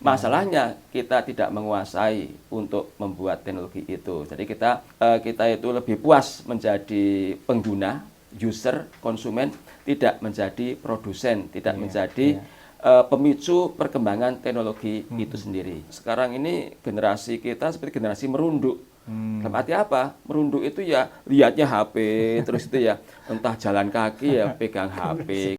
Masalahnya kita tidak menguasai untuk membuat teknologi itu. Jadi kita itu lebih puas menjadi pengguna, user, konsumen, tidak menjadi produsen, tidak menjadi pemicu perkembangan teknologi itu sendiri. Sekarang ini generasi kita seperti generasi merunduk. Dalam arti apa? Merunduk itu ya lihatnya HP, terus itu ya entah jalan kaki ya pegang HP.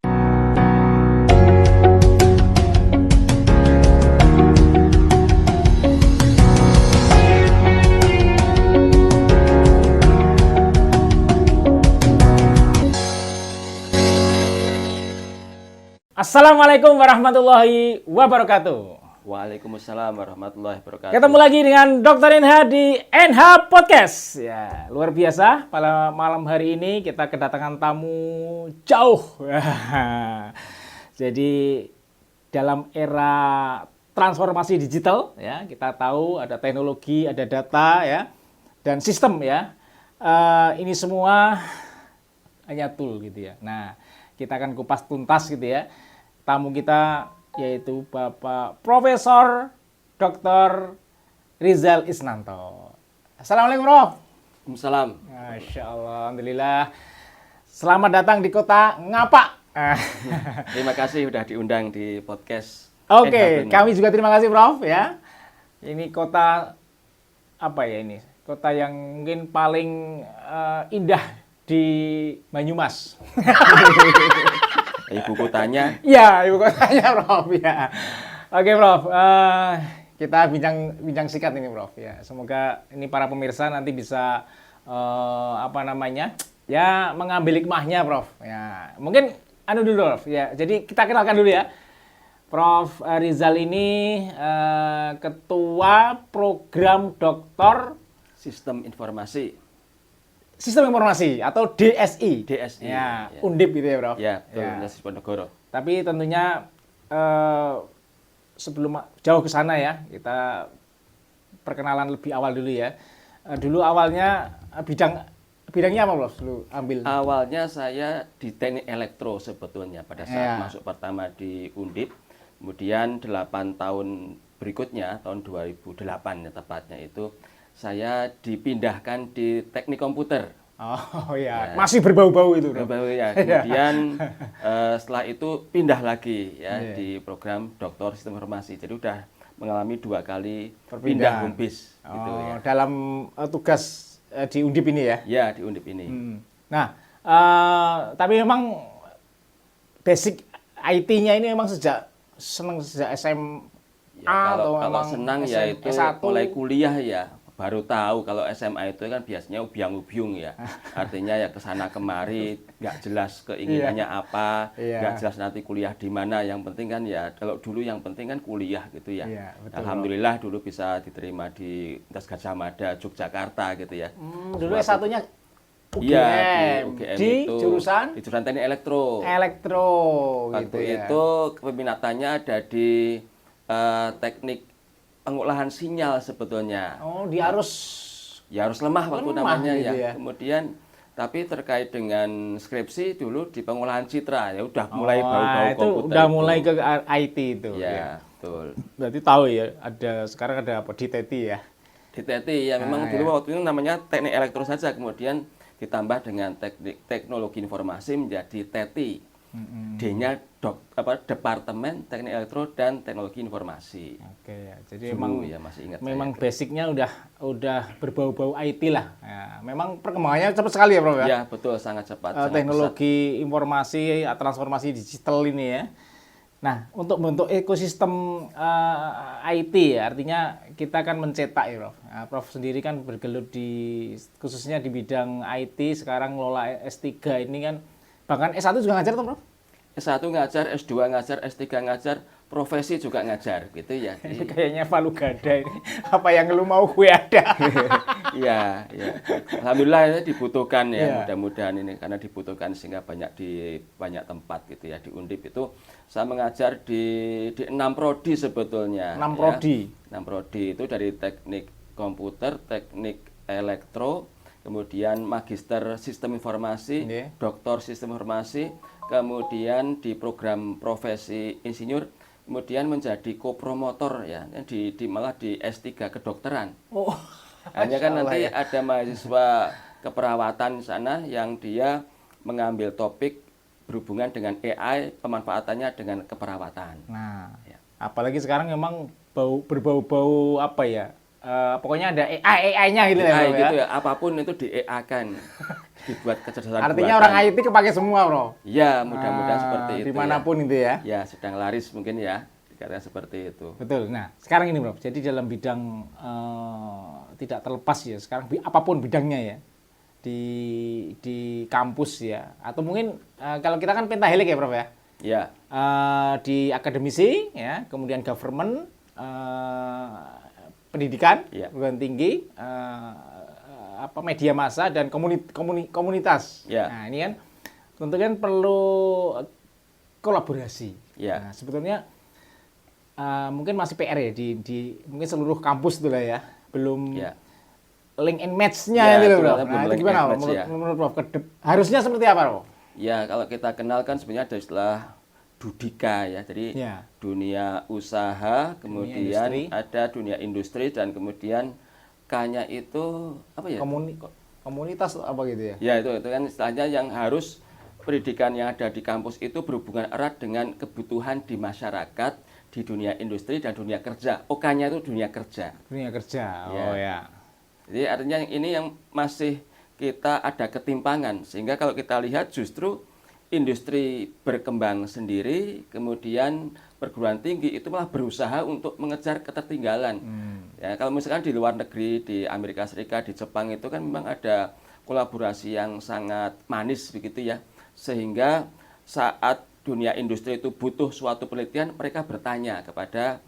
Assalamualaikum warahmatullahi wabarakatuh. Waalaikumsalam warahmatullahi wabarakatuh. Ketemu lagi dengan Dr. NH di NH Podcast. Ya, luar biasa. Pada malam hari ini kita kedatangan tamu jauh. Jadi dalam era transformasi digital, ya, kita tahu ada teknologi, ada data, ya, dan sistem, ya. Ini semua hanya tool, gitu ya. Nah, kita akan kupas tuntas, gitu ya. Tamu kita yaitu Bapak Profesor Dr. Rizal Isnanto. Assalamualaikum, Prof. Waalaikumsalam. Masya Allah, alhamdulillah. Selamat datang di kota Ngapak. Terima kasih sudah diundang di podcast. Oke, kami juga terima kasih, Prof. Ya, ini kota apa ya ini? Kota yang mungkin paling indah di Banyumas. Ibu kotanya? Ya, ibu kotanya, Prof. Ya. Oke, Prof. Kita bincang sikat ini, Prof. Ya, semoga ini para pemirsa nanti bisa ya mengambil hikmahnya, Prof. Ya, mungkin dulu, Prof. Ya, jadi kita kenalkan dulu ya. Prof. Rizal ini ketua program Doktor Sistem Informasi atau DSI. DSI. Ya, Undip gitu ya, Prof. Ya, betul, ya. Universitas Ponorogo. Tapi tentunya sebelum jauh ke sana ya, kita perkenalan lebih awal dulu ya. Dulu awalnya bidangnya apa, Prof? Dulu ambil. Awalnya saya di teknik elektro sebetulnya pada saat masuk pertama di Undip. Kemudian 8 tahun berikutnya, tahun 2008 ya tepatnya itu, saya dipindahkan di teknik komputer. Oh ya, masih berbau-bau itu. Berbau ya. Kemudian setelah itu pindah lagi ya di program Doktor Sistem Informasi. Jadi udah mengalami 2 kali pindah home base. Gitu, ya. Dalam tugas di Undip ini ya? Ya, di Undip ini. Nah, tapi memang basic IT-nya ini memang sejak SMA ya, atau kalau senang ya itu S1. mulai kuliah ya. Baru tahu kalau SMA itu kan biasanya ubiang-ubiung ya. Artinya ya kesana kemari, nggak jelas keinginannya apa, nggak jelas nanti kuliah di mana. Yang penting kan ya, kalau dulu yang penting kan kuliah gitu ya. Alhamdulillah dulu bisa diterima di Universitas Gadjah Mada, Yogyakarta gitu ya. Dulu S1-nya UGM, iya, UGM di itu, jurusan teknik elektro. Gitu ya. Itu peminatannya ada di teknik pengolahan sinyal sebetulnya. Oh, dia harus lemah waktu namanya gitu ya. Kemudian tapi terkait dengan skripsi dulu di pengolahan citra ya udah mulai bau-bau itu komputer. Udah mulai ke IT itu. Ya, betul. Berarti tahu ya, sekarang ada apa di TETI ya? Di TETI ya memang dulu waktu itu namanya teknik elektro saja, kemudian ditambah dengan teknologi informasi menjadi TETI. D-nya Departemen Teknik Elektro dan Teknologi Informasi. Oke ya. Jadi memang ya masih ingat memang basicnya udah berbau-bau IT lah. Ya, memang perkembangannya cepat sekali ya, Prof ya. Ya, betul, sangat cepat. Teknologi informasi, transformasi digital ini ya. Nah, untuk bentuk ekosistem IT ya, artinya kita kan mencetak ya, Prof. Nah, Prof sendiri kan bergelut khususnya di bidang IT, sekarang ngelola S3 ini kan. Bahkan S1 juga ngajar tuh, Prof? S1 ngajar, S2 ngajar, S3 ngajar, profesi juga ngajar gitu ya. Kayaknya palu gada ini. Apa yang lu mau gue ada. Iya, ya. Alhamdulillah ini dibutuhkan ya, mudah-mudahan ini karena dibutuhkan sehingga di banyak tempat gitu ya. Di Undip itu saya mengajar di 6 prodi sebetulnya. 6 prodi. 6 prodi itu dari teknik komputer, teknik elektro, kemudian magister sistem informasi, doktor sistem informasi, kemudian di program profesi insinyur kemudian menjadi kopromotor ya, malah di S3 kedokteran. Oh, Hanya kan Masya Allah nanti ya. ada mahasiswa keperawatan sana yang dia mengambil topik berhubungan dengan AI, pemanfaatannya dengan keperawatan. Nah, Ya. apalagi sekarang memang berbau-bau apa ya? Pokoknya ada AI-nya gitu ya, AI Bro, ya. gitu ya, apapun itu di-AI-kan, dibuat kecerdasan Artinya buatan. orang IT kepake semua, Bro. Ya, mudah-mudahan seperti itu Dimanapun ya. itu ya. Ya, sedang laris mungkin ya, dikatakan seperti itu. Betul. Nah, sekarang ini, Bro. Jadi dalam bidang tidak terlepas ya. Sekarang apapun bidangnya ya. Di kampus ya. Atau mungkin kalau kita kan pentahelik ya, Bro ya. Ya, Di akademisi ya, kemudian government, pendidikan, Ya. perguruan tinggi, media massa dan komunitas. Ya. Nah, ini kan tentu kan perlu kolaborasi. Ya. Nah, sebetulnya mungkin masih PR ya di mungkin seluruh kampus itu lah ya, belum ya. link and match-nya Ya, itu loh, itu Bro. belum Nah, itu link gimana, and Bro? match, ya. Menurut Prof, harusnya seperti apa, Bro? Ya, kalau kita kenal kan sebenarnya ada istilah Dudika ya. Jadi Ya. dunia usaha, kemudian industri. ada dunia industri dan kemudian K-nya itu apa ya? Komunitas apa gitu ya? Ya, itu kan istilahnya yang harus pendidikan yang ada di kampus itu berhubungan erat dengan kebutuhan di masyarakat, di dunia industri dan dunia kerja. OK-nya itu dunia kerja. Dunia kerja. Ya. Oh ya. Jadi artinya ini yang masih kita ada ketimpangan, sehingga kalau kita lihat justru industri berkembang sendiri, kemudian perguruan tinggi itu malah berusaha untuk mengejar ketertinggalan. Ya, kalau misalkan di luar negeri, di Amerika Serikat, di Jepang itu kan memang ada kolaborasi yang sangat manis begitu ya, sehingga saat dunia industri itu butuh suatu penelitian, mereka bertanya kepada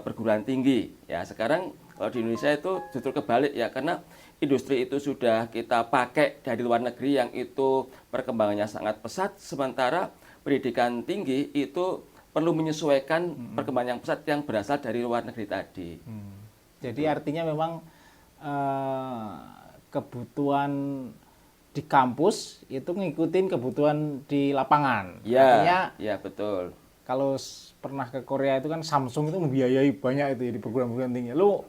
perguruan tinggi. Ya, sekarang kalau di Indonesia itu justru kebalik ya, karena industri itu sudah kita pakai dari luar negeri yang itu perkembangannya sangat pesat, sementara pendidikan tinggi itu perlu menyesuaikan perkembangan yang pesat yang berasal dari luar negeri tadi. Jadi artinya memang kebutuhan di kampus itu ngikutin kebutuhan di lapangan. Ya, Artinya ya betul. kalau pernah ke Korea itu kan Samsung itu membiayai banyak itu ya di perguruan tinggi. Lu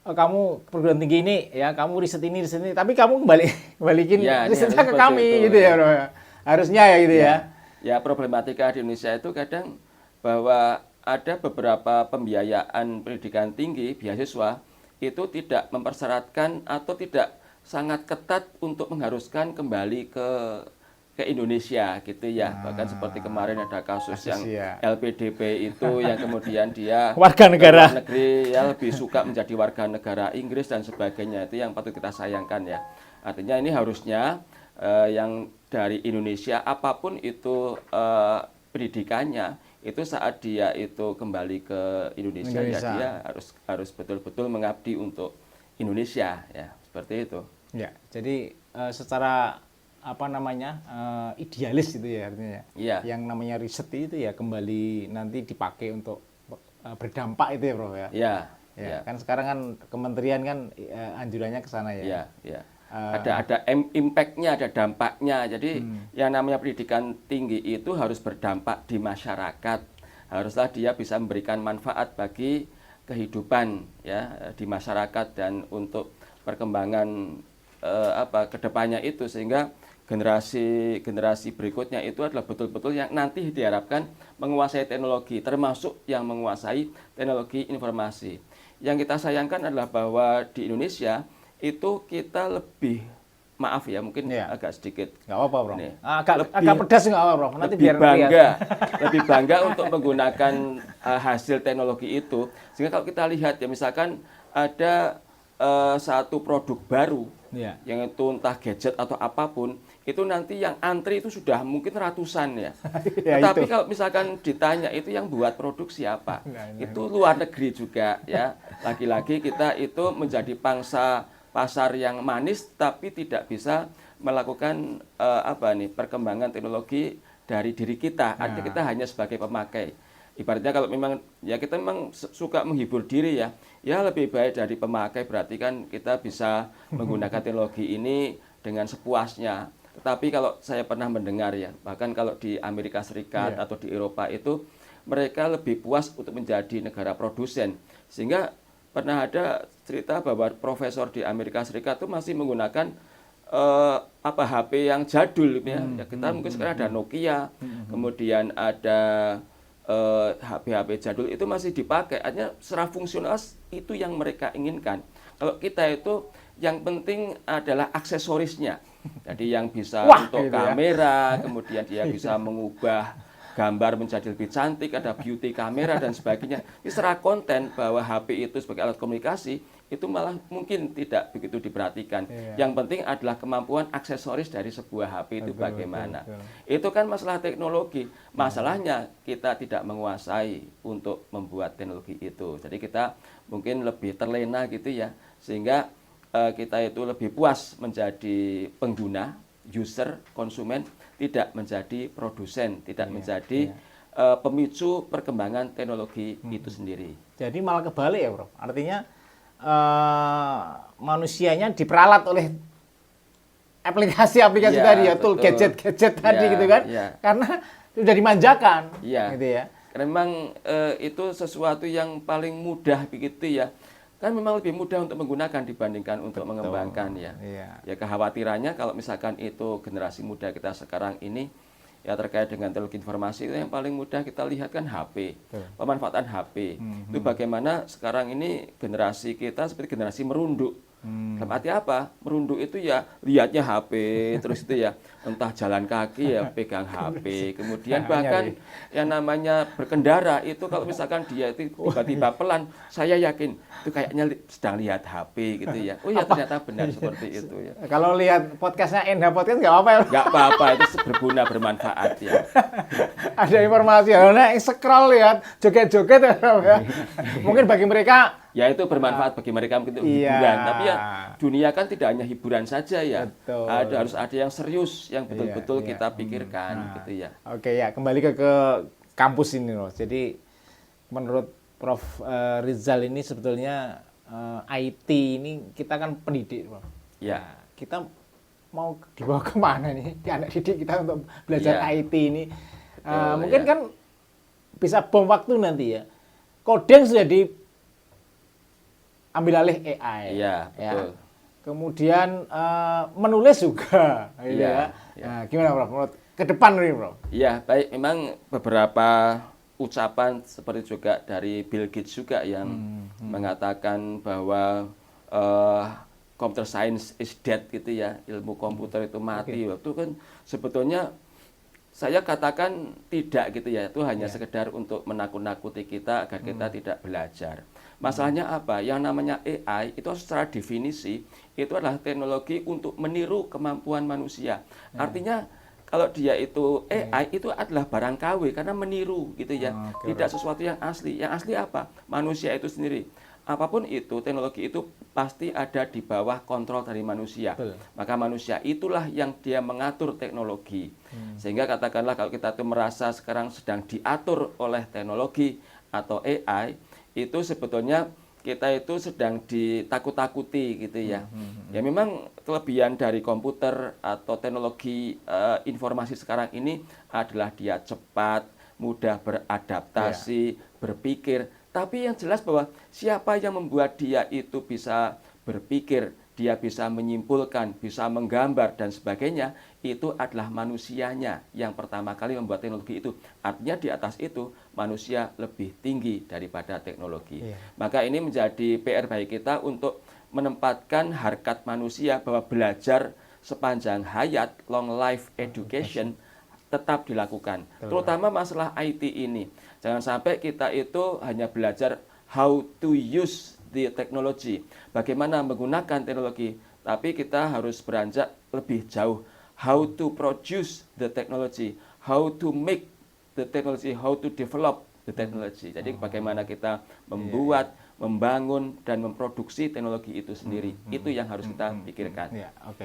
kamu perguruan tinggi ini ya, kamu riset ini, tapi kamu balikin Ya, risetnya ke harus kami seperti itu, gitu ya, ya. Bro. Harusnya ya gitu ya. Ya, problematika di Indonesia itu kadang bahwa ada beberapa pembiayaan pendidikan tinggi, beasiswa, itu tidak mempersyaratkan atau tidak sangat ketat untuk mengharuskan kembali ke Indonesia gitu ya. Bahkan seperti kemarin ada kasus yang ya. LPDP itu yang kemudian dia Warga negara. ke luar negeri ya lebih suka menjadi warga negara Inggris dan sebagainya. Itu yang patut kita sayangkan ya. Artinya ini harusnya yang dari Indonesia apapun itu pendidikannya, itu saat dia itu kembali ke Indonesia. Ya dia harus betul-betul mengabdi untuk Indonesia ya, seperti itu. Ya, jadi secara idealis itu ya artinya. Ya. Yang namanya riset itu ya kembali nanti dipakai untuk berdampak itu ya, Bro ya. Ya. Ya, kan sekarang kan kementerian kan anjurannya ke sana ya. Ya, ya. Ada impact-nya, ada dampaknya. Jadi yang namanya pendidikan tinggi itu harus berdampak di masyarakat. Haruslah dia bisa memberikan manfaat bagi kehidupan ya di masyarakat dan untuk perkembangan kedepannya itu, sehingga generasi berikutnya itu adalah betul-betul yang nanti diharapkan menguasai teknologi, termasuk yang menguasai teknologi informasi. Yang kita sayangkan adalah bahwa di Indonesia itu kita lebih, maaf ya mungkin agak sedikit nggak apa-apa, Bro. Nih, agak pedas nggak apa-apa, Bro. Nanti lebih biar bangga lebih bangga untuk menggunakan hasil teknologi itu. Sehingga kalau kita lihat ya, misalkan ada satu produk baru yang itu entah gadget atau apapun, itu nanti yang antri itu sudah mungkin ratusan ya. Tetapi kalau misalkan ditanya itu yang buat produk siapa, itu luar negeri juga ya. Lagi-lagi kita itu menjadi pangsa pasar yang manis, tapi tidak bisa melakukan perkembangan teknologi dari diri kita. Artinya kita hanya sebagai pemakai. Ibaratnya kalau memang ya kita memang suka menghibur diri ya, ya lebih baik dari pemakai, berarti kan kita bisa menggunakan teknologi ini dengan sepuasnya. Tetapi kalau saya pernah mendengar ya, bahkan kalau di Amerika Serikat atau di Eropa itu mereka lebih puas untuk menjadi negara produsen. Sehingga pernah ada cerita bahwa profesor di Amerika Serikat itu masih menggunakan HP yang jadul ya. Kita mungkin sekarang ada Nokia, kemudian ada HP-HP jadul itu masih dipakai. Artinya secara fungsional itu yang mereka inginkan. Kalau kita itu yang penting adalah aksesorisnya. Jadi yang bisa untuk gitu kamera, kemudian dia bisa mengubah gambar menjadi lebih cantik, ada beauty kamera dan sebagainya. Ini secara konten bahwa HP itu sebagai alat komunikasi itu malah mungkin tidak begitu diperhatikan. Yang penting adalah kemampuan aksesoris dari sebuah HP itu bagaimana. Itu kan masalah teknologi. Masalahnya kita tidak menguasai untuk membuat teknologi itu. Jadi kita mungkin lebih terlena gitu ya, sehingga kita itu lebih puas menjadi pengguna, user, konsumen, tidak menjadi produsen, tidak menjadi pemicu perkembangan teknologi itu sendiri. Jadi malah kebalik ya, Bro. Artinya manusianya diperalat oleh aplikasi-aplikasi tadi ya, tool gadget-gadget tadi gitu kan. Karena sudah dimanjakan gitu ya. Karena memang itu sesuatu yang paling mudah begitu ya. Kan memang lebih mudah untuk menggunakan dibandingkan untuk mengembangkan ya. Ya kekhawatirannya kalau misalkan itu generasi muda kita sekarang ini ya terkait dengan teknologi informasi itu yang paling mudah kita lihat kan HP. Pemanfaatan HP. Itu bagaimana sekarang ini generasi kita seperti generasi merunduk. Dalam arti apa? Merunduk itu ya lihatnya HP, terus itu ya entah jalan kaki ya pegang HP. Kemudian bahkan yang namanya berkendara itu kalau misalkan dia itu tiba-tiba pelan, saya yakin itu kayaknya sedang lihat HP gitu ya. Oh ya ternyata benar seperti itu ya. Kalau lihat podcastnya Endah Podcast nggak apa-apa ya? Nggak apa-apa, itu berguna, bermanfaat ya. Ada informasi, nah scroll lihat joget-joget ya. Mungkin bagi mereka ya itu bermanfaat bagi mereka mungkin untuk hiburan. Tapi ya dunia kan tidak hanya hiburan saja ya. Harus ada yang serius, yang betul-betul kita pikirkan gitu ya. Oke ya, kembali ke kampus ini loh. Jadi menurut Prof. Rizal ini sebetulnya IT ini kita kan pendidik, Prof. Ya. Kita mau dibawa kemana nih anak didik kita untuk belajar IT ini? Mungkin kan bisa bom waktu nanti ya. Coding sudah ambil alih AI. Iya, betul. Kemudian menulis juga. Nah, gimana, Prof? Menurut ke depan nih, Prof? Iya, baik. Memang beberapa ucapan seperti juga dari Bill Gates juga yang mengatakan bahwa computer science is dead gitu ya, ilmu komputer itu mati. Waktu kan sebetulnya saya katakan tidak gitu ya, itu hanya sekedar untuk menakut-nakuti kita agar kita tidak belajar. Masalahnya apa? Yang namanya AI itu secara definisi itu adalah teknologi untuk meniru kemampuan manusia. Artinya kalau dia itu AI itu adalah barang KW karena meniru gitu ya. Tidak sesuatu yang asli. Yang asli apa? Manusia itu sendiri. Apapun itu, teknologi itu pasti ada di bawah kontrol dari manusia. Maka manusia itulah yang dia mengatur teknologi. Sehingga katakanlah kalau kita tuh merasa sekarang sedang diatur oleh teknologi atau AI, itu sebetulnya kita itu sedang ditakut-takuti gitu ya. Ya memang kelebihan dari komputer atau teknologi informasi sekarang ini adalah dia cepat, mudah beradaptasi, berpikir. Tapi yang jelas bahwa siapa yang membuat dia itu bisa berpikir, dia bisa menyimpulkan, bisa menggambar dan sebagainya, itu adalah manusianya yang pertama kali membuat teknologi itu. Artinya di atas itu manusia lebih tinggi daripada teknologi. Maka ini menjadi PR bagi kita untuk menempatkan harkat manusia bahwa belajar sepanjang hayat, long life education tetap dilakukan. Terutama masalah IT ini. Jangan sampai kita itu hanya belajar how to use the technology, bagaimana menggunakan teknologi, tapi kita harus beranjak lebih jauh, how to produce the technology, how to make the technology, how to develop the technology. Jadi bagaimana kita membuat, membangun dan memproduksi teknologi itu sendiri. Itu yang harus kita pikirkan.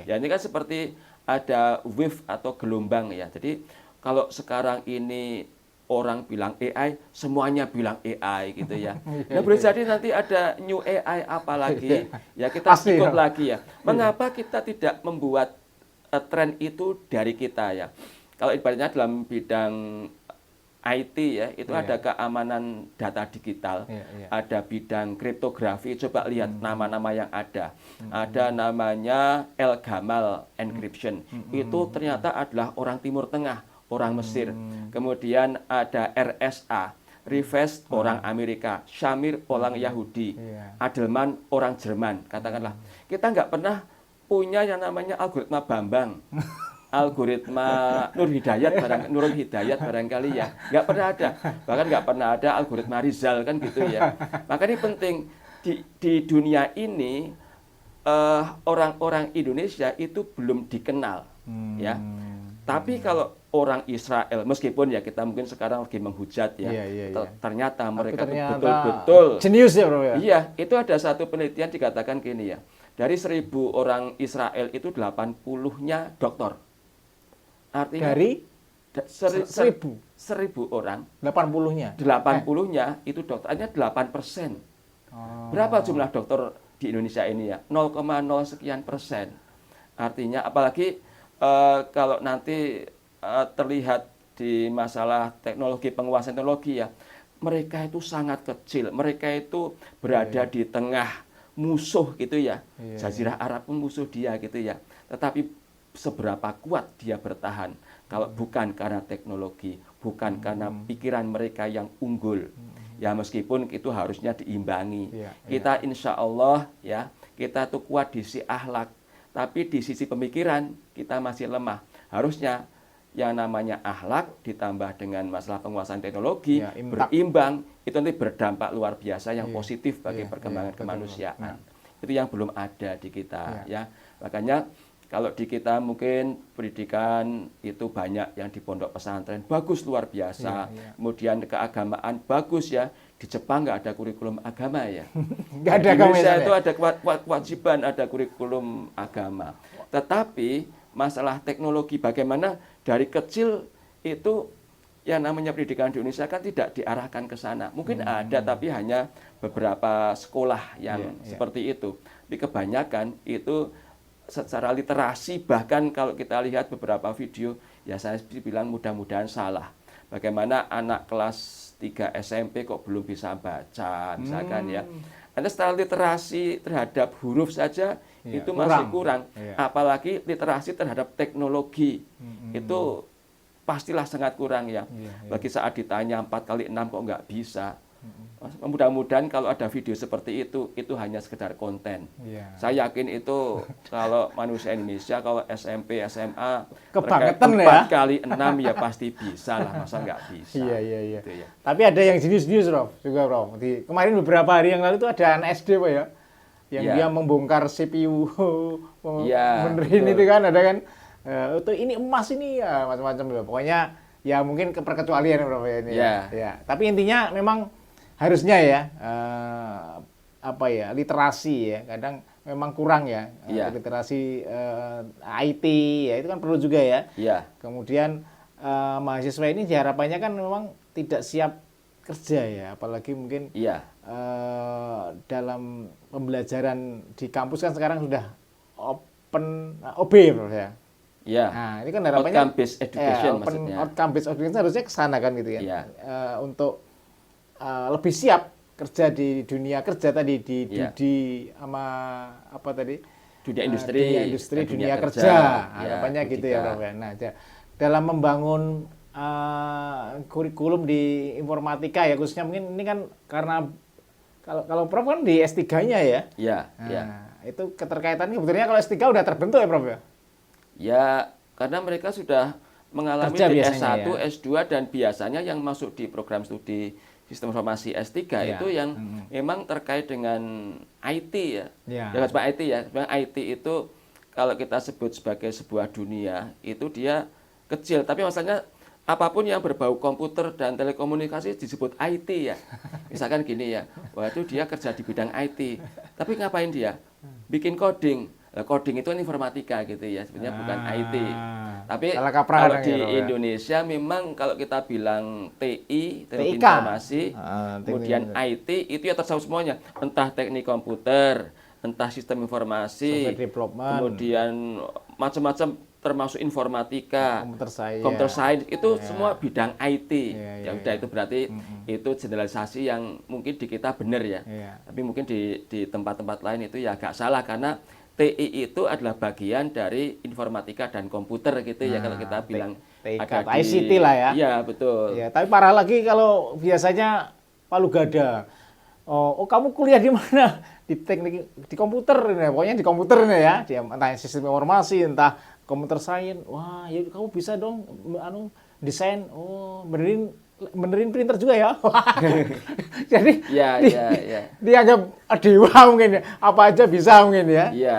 Ya ini kan seperti ada wave atau gelombang ya. Jadi kalau sekarang ini orang bilang AI, semuanya bilang AI gitu ya. Nah boleh jadi nanti ada new AI apa lagi, ya kita ikut lagi ya. Mengapa kita tidak membuat tren itu dari kita ya? Kalau ibaratnya dalam bidang IT ya, itu ada keamanan data digital, ada bidang kriptografi, coba lihat nama-nama yang ada. Ada namanya El Gamal Encryption, itu ternyata adalah orang Timur Tengah, orang Mesir. Kemudian ada RSA, Rivest orang Amerika, Shamir orang Yahudi, Adelman orang Jerman, katakanlah. Kita nggak pernah punya yang namanya algoritma Bambang. Algoritma Nurul Hidayat barangkali ya, nggak pernah ada, bahkan nggak pernah ada algoritma Rizal kan gitu ya. Maka ini penting di dunia ini orang-orang Indonesia itu belum dikenal ya. Tapi kalau orang Israel, meskipun ya kita mungkin sekarang lagi menghujat ya, ternyata mereka betul-betul jenius ya bro ya. Iya, itu ada satu penelitian dikatakan gini ya, dari 1.000 orang Israel itu 80-nya doktor. Artinya dari 1.000 orang, 80-nya itu dokter, artinya 8%. Berapa jumlah dokter di Indonesia ini ya? 0,0 sekian persen. Artinya apalagi kalau nanti terlihat di masalah teknologi, penguasaan teknologi ya, mereka itu sangat kecil, mereka itu berada di tengah musuh gitu ya. Jazirah Arab pun musuh dia gitu ya. Tetapi seberapa kuat dia bertahan kalau bukan karena teknologi, bukan karena pikiran mereka yang unggul. Ya meskipun itu harusnya diimbangi. Kita insya Allah ya, kita tuh kuat di sisi akhlak, tapi di sisi pemikiran kita masih lemah. Harusnya yang namanya akhlak ditambah dengan masalah penguasaan teknologi berimbang, itu nanti berdampak luar biasa yang positif bagi perkembangan kemanusiaan. Itu yang belum ada di kita ya. Makanya kalau di kita mungkin pendidikan itu banyak yang di pondok pesantren, bagus luar biasa. Kemudian keagamaan bagus ya. Di Jepang nggak ada kurikulum agama ya. Nggak ada di Indonesia itu ya? ada kewajiban, ada kurikulum agama. Tetapi masalah teknologi bagaimana dari kecil itu yang namanya pendidikan di Indonesia kan tidak diarahkan ke sana. Mungkin ada tapi hanya beberapa sekolah yang seperti itu. Tapi kebanyakan itu secara literasi, bahkan kalau kita lihat beberapa video, ya saya bilang mudah-mudahan salah. Bagaimana anak kelas 3 SMP kok belum bisa baca, misalkan ya. Karena secara literasi terhadap huruf saja itu masih kurang. Apalagi literasi terhadap teknologi, itu pastilah sangat kurang ya. Bagi saat ditanya 4 kali 6 kok nggak bisa. Mudah-mudahan kalau ada video seperti itu hanya sekedar konten. Saya yakin itu kalau manusia Indonesia kalau SMP, SMA kebangetan 4 kali 6 ya pasti bisa lah, masa nggak bisa. Gitu ya. Tapi ada yang jenius-jenius Prof juga Prof. Kemarin beberapa hari yang lalu itu ada anak SD Pak ya, yang dia membongkar CPU, benerin itu kan, ada kan, itu ini emas ini ya macam-macam ya. Pokoknya ya mungkin keperkecualian Prof ya ini. Ya. Tapi intinya memang harusnya ya literasi ya kadang memang kurang ya. Literasi IT ya itu kan perlu juga ya. Kemudian mahasiswa ini harapannya kan memang tidak siap kerja ya, apalagi mungkin dalam pembelajaran di kampus kan sekarang sudah OB ya. Nah, ini kan harapannya outcome based education maksudnya. Outcome based education harusnya ke sana kan gitu ya. Untuk lebih siap kerja di dunia kerja tadi di sama apa tadi? Dunia industri, dunia kerja. Harapannya gitu ya, Prof. Nah, dalam membangun kurikulum di informatika ya khususnya mungkin ini kan karena kalau Prof kan di S3-nya ya. Itu keterkaitannya sebetulnya kalau S3 udah terbentuk ya, Prof ya? Ya, karena mereka sudah mengalami di S1, S2 dan biasanya yang masuk di program studi Sistem Informasi S3 itu yang memang terkait dengan IT ya. Dengan sebuah IT ya. Sebenarnya IT itu kalau kita sebut sebagai sebuah dunia, itu dia kecil. Tapi masalahnya apapun yang berbau komputer dan telekomunikasi disebut IT ya. Misalkan gini ya, wah itu dia kerja di bidang IT. Tapi ngapain dia? Bikin coding. Coding itu kan informatika gitu ya, sebenarnya bukan IT. Tapi kalau di Indonesia memang kalau kita bilang TI, teknik informasi, kemudian IT itu ya tersebut semuanya. Entah teknik komputer, entah sistem informasi, kemudian macam-macam termasuk informatika, Computer science itu Ya. semua bidang IT. Ya, Ya udah itu berarti itu generalisasi yang mungkin di kita benar ya. Ya. Tapi mungkin di tempat-tempat lain itu ya agak salah karena TI itu adalah bagian dari informatika dan komputer gitu ya kalau kita bilang TIK, ada ICT lah ya. Iya, betul. Ya, tapi parah lagi kalau biasanya Palu Gada. Oh, kamu kuliah di mana? Di teknik di komputer ini, pokoknya di komputer ini ya. Dia entah sistem informasi, entah komputer science. Wah, ya kamu bisa dong desain. Oh, benerin printer juga ya. Jadi Iya, iya. dianggap dewa mungkin ya. Apa aja bisa mungkin ya. Iya.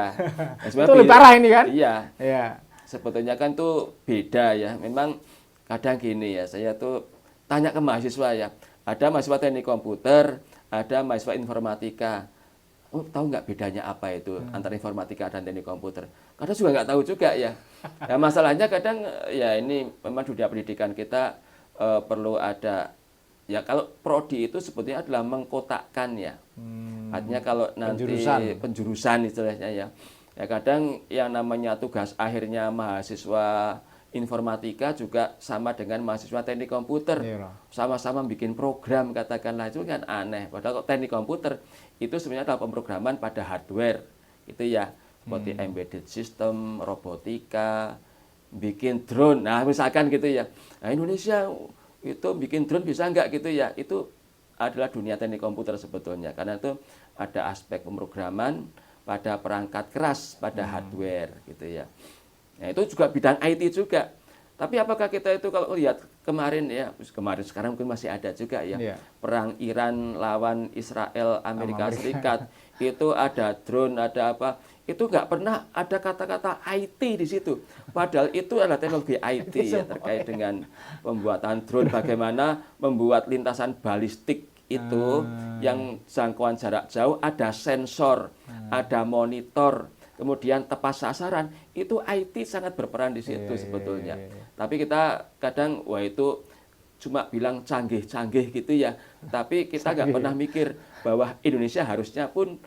Nah, Itu lebih parah ini kan? Iya. Iya. Sebetulnya kan tuh beda ya. Memang kadang gini ya, saya tuh tanya ke mahasiswa ya. Ada mahasiswa teknik komputer, ada mahasiswa informatika. Oh, tahu nggak bedanya apa itu antara informatika dan teknik komputer? Kadang juga nggak tahu juga ya. Ya masalahnya kadang ya ini memang dunia pendidikan kita perlu ada ya kalau prodi itu sebetulnya adalah mengkotakkan ya. Artinya kalau nanti penjurusan istilahnya ya. Ya kadang yang namanya tugas akhirnya mahasiswa informatika juga sama dengan mahasiswa teknik komputer. Sama-sama bikin program katakanlah itu kan aneh. Padahal kok teknik komputer itu sebenarnya adalah pemrograman pada hardware. Itu ya seperti embedded system, robotika, bikin drone. Nah, misalkan gitu ya. Nah, Indonesia itu bikin drone bisa nggak gitu ya? Itu adalah dunia teknik komputer sebetulnya. Karena itu ada aspek pemrograman pada perangkat keras, pada hardware gitu ya. Nah, itu juga bidang IT juga. Tapi apakah kita itu kalau lihat kemarin sekarang mungkin masih ada juga ya. Perang Iran lawan Israel, Amerika Serikat. Itu ada drone, ada apa. Itu nggak pernah ada kata-kata IT di situ. Padahal itu adalah teknologi IT ya, terkait dengan pembuatan drone, bagaimana membuat lintasan balistik itu yang jangkauan jarak jauh, ada sensor, ada monitor, kemudian tepat sasaran, itu IT sangat berperan di situ sebetulnya. Tapi kita kadang, wah itu cuma bilang canggih-canggih gitu ya. Tapi kita nggak pernah mikir bahwa Indonesia harusnya pun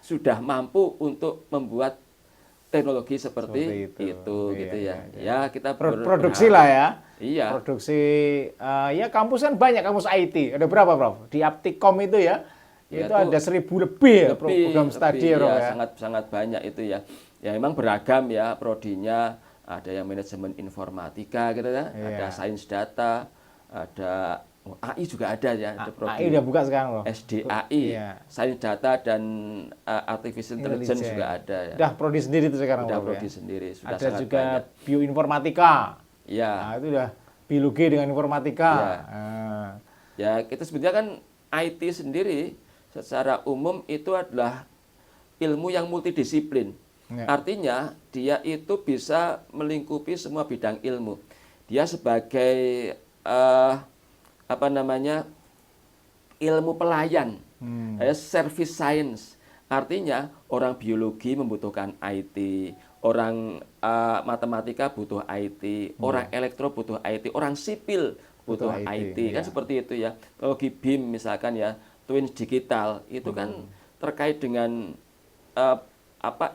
sudah mampu untuk membuat teknologi seperti itu gitu ya. Ya kita produksi lah ya. Iya. Produksi ya kampus kan banyak kampus IT. Ada berapa, Prof? Di Aptikom itu ya. Ya, itu ada 1000 lebih ya program studi ya, ya. Sangat banyak itu ya. Ya memang beragam ya prodinya. Ada yang manajemen informatika gitu ya. Ada sains data, ada AI juga ada ya, ada AI udah buka sekarang loh. SDAI, Sains Data dan Artificial Intelligence juga ada ya. Udah prodi sendiri itu sekarang. Udah prodi sendiri, sudah ada sangat juga banyak. Bioinformatika. Iya. Nah, itu udah biologi dengan informatika. Ya, kita sebetulnya kan IT sendiri secara umum itu adalah ilmu yang multidisiplin. Artinya dia itu bisa melingkupi semua bidang ilmu. Dia sebagai ilmu pelayan, service science. Artinya orang biologi membutuhkan IT, orang matematika butuh IT, orang elektro butuh IT, orang sipil butuh IT. Kan seperti itu ya. Teknologi BIM misalkan ya, Twins Digital itu kan terkait dengan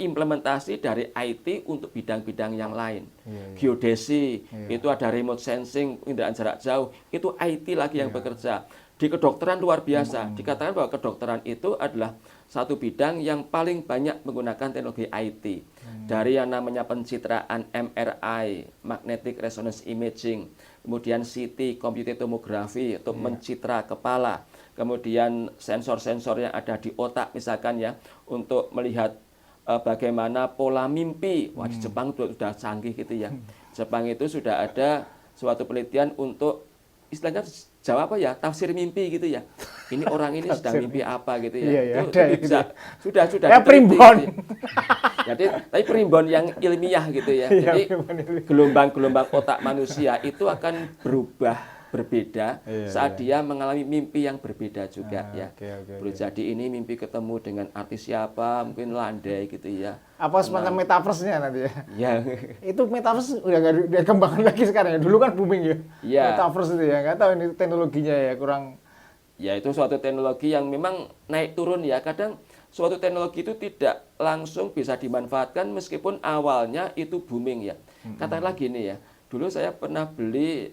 implementasi dari IT untuk bidang-bidang yang lain. Geodesi, itu ada remote sensing, penginderaan jarak jauh, itu IT lagi yang bekerja. Di kedokteran luar biasa, dikatakan bahwa kedokteran itu adalah satu bidang yang paling banyak menggunakan teknologi IT. Dari yang namanya pencitraan MRI, magnetic resonance imaging, kemudian CT, computed tomography, untuk mencitra kepala, kemudian sensor-sensor yang ada di otak misalkan ya, untuk melihat bagaimana pola mimpi. Wah, di Jepang sudah canggih gitu ya. Jepang itu sudah ada suatu penelitian untuk istilahnya jawab apa ya, tafsir mimpi gitu ya. Ini orang ini sedang mimpi apa gitu ya. Itu bisa sudah ya primbon. Gitu. Jadi tapi primbon yang ilmiah gitu ya. Jadi gelombang-gelombang otak manusia itu akan berubah berbeda saat dia mengalami mimpi yang berbeda juga ya. Boleh jadi ini mimpi ketemu dengan artis siapa, mungkin landai gitu ya. Apa semacam metaverse-nya nanti ya? Ya. Itu metaverse udah nggak kembangkan lagi sekarang ya. Dulu kan booming ya. Metaverse itu ya. Nggak tahu ini teknologinya ya kurang. Ya itu suatu teknologi yang memang naik turun ya. Kadang suatu teknologi itu tidak langsung bisa dimanfaatkan meskipun awalnya itu booming ya. Katakanlah gini ya, dulu saya pernah beli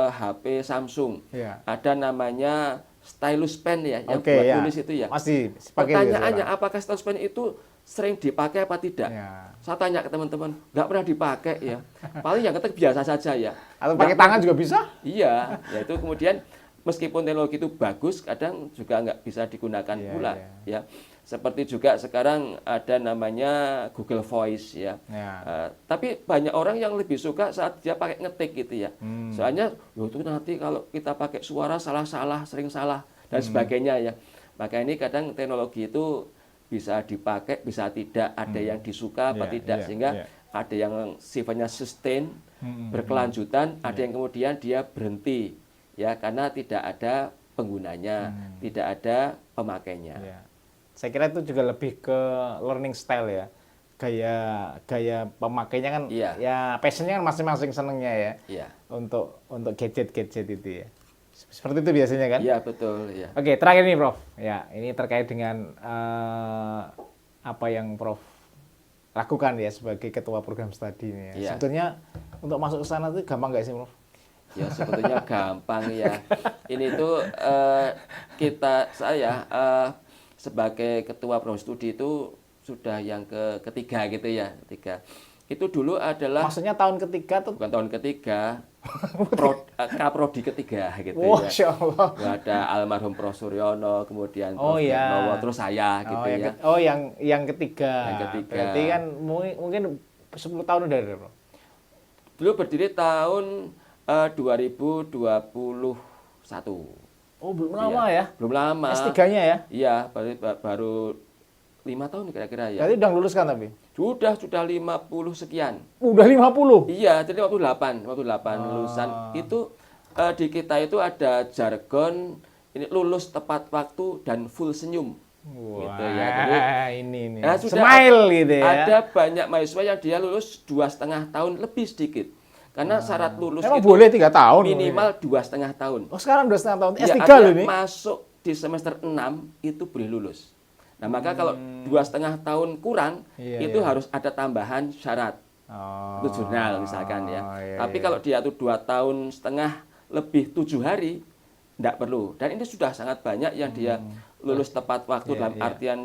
HP Samsung, Iya. ada namanya stylus pen ya, yang Oke, buat ya. tulis itu ya. Masih pakai juga Pertanyaannya, sekarang. apakah stylus pen itu sering dipakai apa tidak? Ya. Saya tanya ke teman-teman, nggak pernah dipakai ya. Paling yang ketik biasa saja ya. Atau Nggak pakai tangan juga bisa? Iya, yaitu kemudian meskipun teknologi itu bagus, kadang juga nggak bisa digunakan Iya, pula, iya. ya. Seperti juga sekarang ada namanya Google Voice, ya. Ya. Tapi banyak orang yang lebih suka saat dia pakai ngetik gitu ya. Soalnya, itu nanti kalau kita pakai suara salah-salah, sering salah dan sebagainya ya. Maka ini kadang teknologi itu bisa dipakai, bisa tidak, ada yang disuka apa Iya, tidak, iya, sehingga iya. ada yang sifatnya sustain, berkelanjutan, ada yang kemudian dia berhenti, ya, karena tidak ada penggunanya, tidak ada pemakainya. Ya. Saya kira itu juga lebih ke learning style ya. Gaya pemakainya kan Iya. ya passionnya kan masing-masing senengnya ya. Iya, Untuk gadget-gadget itu ya. Seperti itu biasanya kan? iya betul, ya. Oke, terakhir nih Prof. Ya, ini terkait dengan apa yang Prof lakukan ya sebagai ketua program studi ini ya. Iya. Sebetulnya untuk masuk ke sana itu gampang nggak sih Prof? Ya sebetulnya gampang ya. Ini tuh saya sebagai ketua program studi itu sudah yang ketiga gitu ya, ketiga. Itu dulu adalah Maksudnya tahun ketiga tuh? bukan tahun ketiga, kaprodi ketiga gitu ya. Masya Allah. Ada almarhum Prof Suryono, kemudian Oh, Prof iya. Yatnowo, terus saya gitu ya. yang ketiga. Yang ketiga. Berarti kan mungkin 10 tahun udah ada, Bro. Dulu berdiri tahun 2021. Oh, belum Iya, lama ya? Belum lama. S3-nya ya? Iya, baru 5 tahun kira-kira ya. Berarti udah lulus kan tapi? Sudah 50 sekian. Udah 50. Iya, jadi waktu 8 lulusan itu di kita itu ada jargon ini lulus tepat waktu dan full senyum. Wah, Gitu ya. Jadi, ini. ya sudah Smile gitu ya. ada banyak mahasiswa yang dia lulus 2,5 tahun lebih sedikit. Karena syarat lulus Emang itu boleh 3 tahun? minimal 2,5 tahun. Oh, sekarang 2,5 tahun. Ya, S3 ada loh ini. masuk di semester 6 itu boleh lulus. Nah, maka kalau 2,5 tahun kurang, Iya, itu iya. harus ada tambahan syarat. Oh, Itu jurnal misalkan ya. iya, Tapi iya. kalau dia tuh 2 tahun setengah lebih 7 hari, tidak perlu. Dan ini sudah sangat banyak yang dia lulus tepat waktu Iya, dalam iya. artian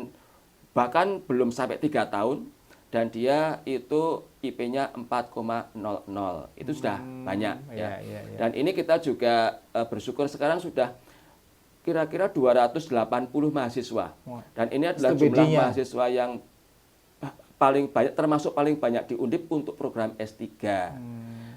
bahkan belum sampai 3 tahun dan dia itu IP-nya 4,00. Itu sudah banyak ya. Iya. Dan ini kita juga bersyukur sekarang sudah kira-kira 280 mahasiswa. Wah. Dan ini adalah Itu jumlah BD-nya. mahasiswa yang paling banyak, termasuk paling banyak di Undip untuk program S3.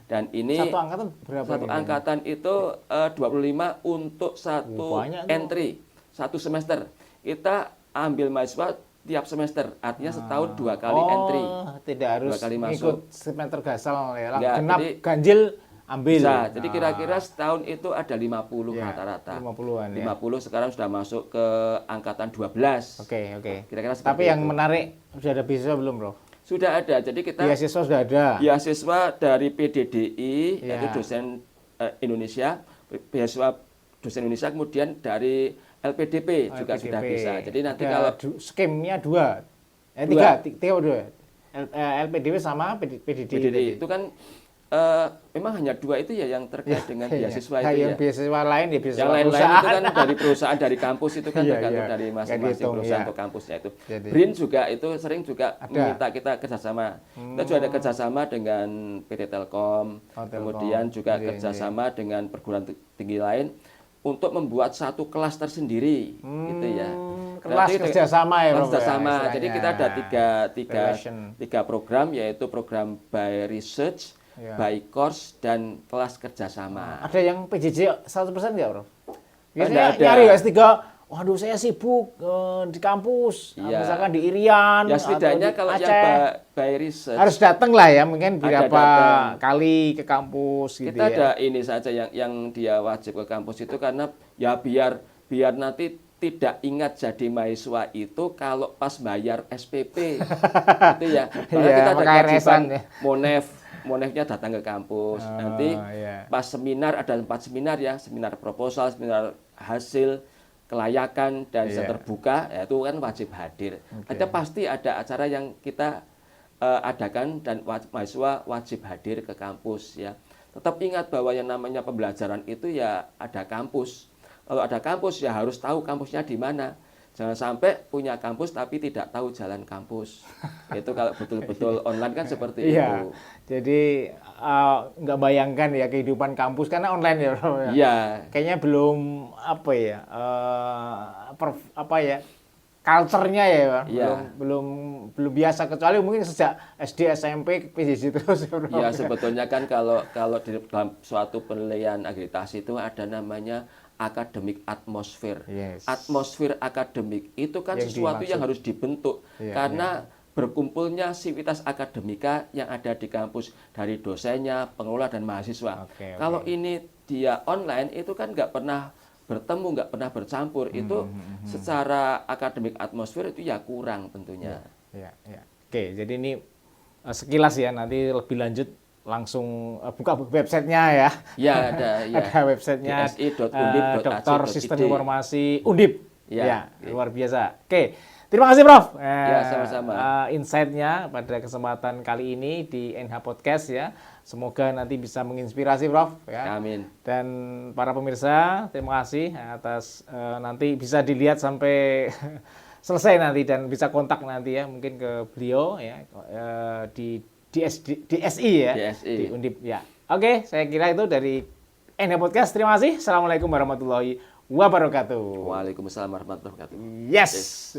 Dan ini Satu angkatan berapa? satu ini? angkatan itu 25 untuk satu banyak tuh. entry, satu semester. Kita ambil mahasiswa tiap semester, artinya setahun 2 kali entry. Tidak harus 2 kali ikut masuk. semester gasal ya. Enggak, Genap jadi- ganjil ambil. Bisa, jadi kira-kira setahun itu ada 50 Ya, rata-rata. 50-an ya. 50 sekarang sudah masuk ke angkatan 12. Oke. Kira-kira seperti Tapi yang itu. menarik sudah ada beasiswa belum, Bro? Sudah ada, jadi kita Beasiswa sudah ada. beasiswa dari PDDI, Ya. yaitu dosen Indonesia, beasiswa dosen Indonesia, kemudian dari LPDP juga LPDP. sudah bisa. Jadi nanti Ada kalau skemnya dua. Dua. Tiga dua. LPDP sama PDD. PDDI itu kan memang hanya 2 itu ya yang terkait dengan beasiswa Nah, itu yang ya. beasiswa lain ya beasiswa Yang lain-lain itu perusahaan. kan dari perusahaan, dari kampus itu kan Iya, tergantung iya. dari Nggak masing-masing dihitung, perusahaan iya. atau kampusnya itu. Jadi- BRIN juga itu sering juga Ada. meminta kita kerjasama. Kita juga ada kerjasama dengan PT Telkom, Oh, Telkom. kemudian juga Iya, kerjasama dengan perguruan tinggi lain untuk membuat satu kelas tersendiri, gitu ya. Kelas Berarti kerjasama ya, kelas Bro, ya, kerjasama. istilahnya. Jadi kita ada Relation. tiga program, yaitu program by research, Iya. by course, dan kelas kerjasama. Ada yang PJJ 100% nggak, Bro? Nggak Biasanya ada. nyari S3, waduh saya sibuk di kampus, Iya. misalkan di Irian, Ya atau setidaknya di kalau Aceh. yang by research, Harus datang lah ya, mungkin Ada berapa datang. kali ke kampus gitu kita ya. ada ini saja yang dia wajib ke kampus itu karena ya biar nanti tidak ingat jadi mahasiswa itu kalau pas bayar SPP gitu ya. Karena Iya, kita ada pakai kewajiban RS-an ya. Monefnya datang ke kampus. Oh, Nanti iya. pas seminar ada 4 seminar ya, seminar proposal, seminar hasil, kelayakan dan Iya. terbuka, ya itu kan wajib hadir. Ada pasti ada acara yang kita adakan dan mahasiswa wajib hadir ke kampus ya. Tetap ingat bahwa yang namanya pembelajaran itu ya ada kampus. Kalau ada kampus ya harus tahu kampusnya di mana. Jangan sampai punya kampus tapi tidak tahu jalan kampus. Itu kalau betul-betul online kan seperti Iya. itu. Jadi nggak bayangkan ya kehidupan kampus karena online ya, Bro. Iya. Kayaknya belum apa ya culture-nya ya, Bro. Iya. Belum biasa, kecuali mungkin sejak SD SMP PJJ terus ya, Bro. Ya sebetulnya kan kalau di dalam suatu penilaian akreditasi itu ada namanya akademik atmosfer. Yes. Atmosfer akademik itu kan Yang sesuatu yang dimaksud. harus dibentuk Iya, karena berkumpulnya sivitas akademika yang ada di kampus dari dosennya, pengelola dan mahasiswa. Oke, Kalau oke. ini dia online itu kan nggak pernah bertemu, nggak pernah bercampur. Itu secara akademik atmosfer itu ya kurang tentunya. Ya. Oke, jadi ini sekilas ya, nanti lebih lanjut langsung buka websitenya ya. Ya ada ya. Ada websitenya dsi.undip.ac.id. Dokter Sistem Informasi Undip. Ya. Luar biasa. Oke, terima kasih Prof. Ya, sama-sama. Insight-nya pada kesempatan kali ini di NH Podcast ya. Semoga nanti bisa menginspirasi Prof ya. Amin. Dan para pemirsa, terima kasih atas nanti bisa dilihat sampai selesai nanti dan bisa kontak nanti ya, mungkin ke beliau ya di SI ya, DSI. di Undip ya. Oke, saya kira itu dari NH Podcast. Terima kasih. Assalamualaikum warahmatullahi wabarakatuh. Waalaikumsalam warahmatullahi wabarakatuh. Yes.